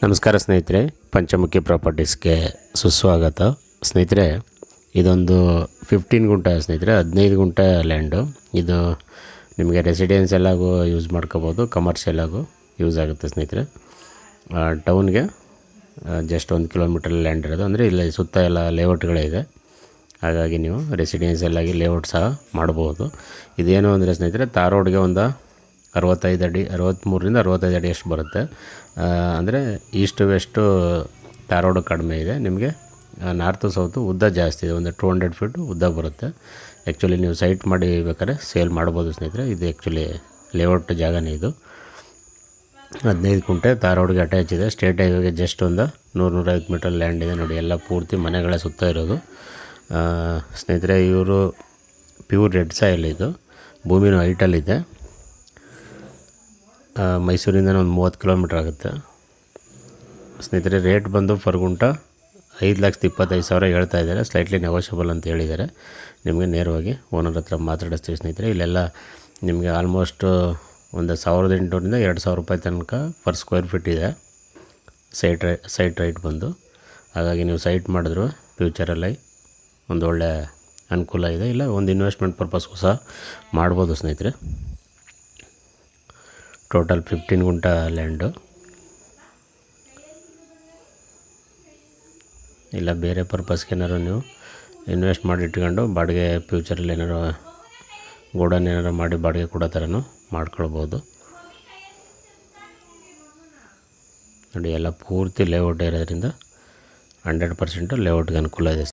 ನಮಸ್ಕಾರ ಸ್ನೇಹಿತರೆ, ಪಂಚಮುಖಿ ಪ್ರಾಪರ್ಟೀಸ್ಗೆ ಸುಸ್ವಾಗತ. ಸ್ನೇಹಿತರೆ, ಇದೊಂದು 15 ಗುಂಟೆ ಸ್ನೇಹಿತರೆ, 15 ಗುಂಟೆ ಲ್ಯಾಂಡು. ಇದು ನಿಮಗೆ ರೆಸಿಡೆನ್ಷಿಯಲ್ ಆಗು ಯೂಸ್ ಮಾಡ್ಕೋಬೋದು, ಕಮರ್ಷಿಯಲ್ ಆಗು ಯೂಸ್ ಆಗುತ್ತೆ ಸ್ನೇಹಿತರೆ. ಟೌನ್ಗೆ ಜಸ್ಟ್ 1 ಕಿಲೋಮೀಟರ್ ಲ್ಯಾಂಡ್ ಇರೋದು, ಅಂದರೆ ಇಲ್ಲಿ ಸುತ್ತ ಎಲ್ಲ ಲೇಔಟ್ಗಳೇ ಇದೆ. ಹಾಗಾಗಿ ನೀವು ರೆಸಿಡೆನ್ಷಿಯಲ್ ಆಗಿ ಲೇಔಟ್ ಸಹ ಮಾಡ್ಬೋದು. ಇದೇನು ಅಂದರೆ ಸ್ನೇಹಿತರೆ, ತಾರ್ ರೋಡ್ಗೆ ಒಂದು 65 ಅಡಿ, 63ರಿಂದ 65 ಅಡಿ ಅಷ್ಟು ಬರುತ್ತೆ. ಅಂದರೆ ಈಸ್ಟ್ ವೆಸ್ಟು ತಾರ್ ರೋಡು ಕಡಿಮೆ ಇದೆ, ನಿಮಗೆ ನಾರ್ತು ಸೌತು ಉದ್ದ ಜಾಸ್ತಿ ಇದೆ, ಒಂದು 200 ಫೀಟ್ ಉದ್ದ ಬರುತ್ತೆ. ಆ್ಯಕ್ಚುಲಿ ನೀವು ಸೈಟ್ ಮಾಡಿ ಬೇಕಾದ್ರೆ ಸೇಲ್ ಮಾಡ್ಬೋದು ಸ್ನೇಹಿತರೆ. ಇದು ಆ್ಯಕ್ಚುಲಿ ಲೇಔಟ್ ಜಾಗನೇ ಇದು. 15 ಗುಂಟೆ ತಾರ್ ರೋಡ್ಗೆ ಅಟ್ಯಾಚ್ ಇದೆ. ಸ್ಟೇಟ್ ಹೈವೇಗೆ ಜಸ್ಟ್ ಒಂದು 100-150 ಮೀಟರ್ ಲ್ಯಾಂಡ್ ಇದೆ ನೋಡಿ. ಎಲ್ಲ ಪೂರ್ತಿ ಮನೆಗಳ ಸುತ್ತ ಇರೋದು ಸ್ನೇಹಿತರೆ. ಇವರು ಪ್ಯೂರ್ ರೆಡ್ ಸಾಯಿಲ್, ಇದು ಭೂಮಿನೂ ಹೈಟಲ್ಲಿದೆ. ಮೈಸೂರಿಂದ ಒಂದು 30 ಕಿಲೋಮೀಟ್ರ್ ಆಗುತ್ತೆ ಸ್ನೇಹಿತರೆ. ರೇಟ್ ಬಂದು ಪರ್ ಗುಂಟ 5,25,000 ಹೇಳ್ತಾ ಇದ್ದಾರೆ. ಸ್ಲೈಟ್ಲಿ ನೆಗೋಷಿಯಬಲ್ ಅಂತ ಹೇಳಿದ್ದಾರೆ. ನಿಮಗೆ ನೇರವಾಗಿ ಓನರ್ ಹತ್ರ ಮಾತಾಡಿಸ್ತೀವಿ ಸ್ನೇಹಿತರೆ. ಇಲ್ಲೆಲ್ಲ ನಿಮಗೆ ಆಲ್ಮೋಸ್ಟ್ ಒಂದು 1,800ರಿಂದ 2,000 ರೂಪಾಯಿ ತನಕ ಪರ್ ಸ್ಕ್ವೇರ್ ಫೀಟ್ ಇದೆ ಸೈಟ್ ರೈಟ್ ಬಂದು. ಹಾಗಾಗಿ ನೀವು ಸೈಟ್ ಮಾಡಿದ್ರು ಫ್ಯೂಚರಲ್ಲಿ ಒಂದು ಒಳ್ಳೆ ಅನುಕೂಲ ಇದೆ. ಇಲ್ಲ ಒಂದು ಇನ್ವೆಸ್ಟ್ಮೆಂಟ್ ಪರ್ಪಸ್ಗೂ ಸಹ ಮಾಡ್ಬೋದು ಸ್ನೇಹಿತರೆ. Total 15 gunta land. ಇಲ್ಲ ಬೇರೆ ಪರ್ಪಸ್ಗೆ ಏನಾದ್ರು ನೀವು ಇನ್ವೆಸ್ಟ್ ಮಾಡಿ ಇಟ್ಕೊಂಡು ಬಾಡಿಗೆ ಫ್ಯೂಚರಲ್ಲಿ ಏನಾರು ಗೋಡನ್ ಏನಾರು ಮಾಡಿ ಬಾಡಿಗೆ ಕೊಡೋ ಥರನೂ ಮಾಡ್ಕೊಳ್ಬೋದು ನೋಡಿ. ಎಲ್ಲ ಪೂರ್ತಿ ಲೇಔಟ್ ಇರೋದ್ರಿಂದ 100% ಲೇಔಟ್ಗೆ ಅನುಕೂಲ ಇದೆ.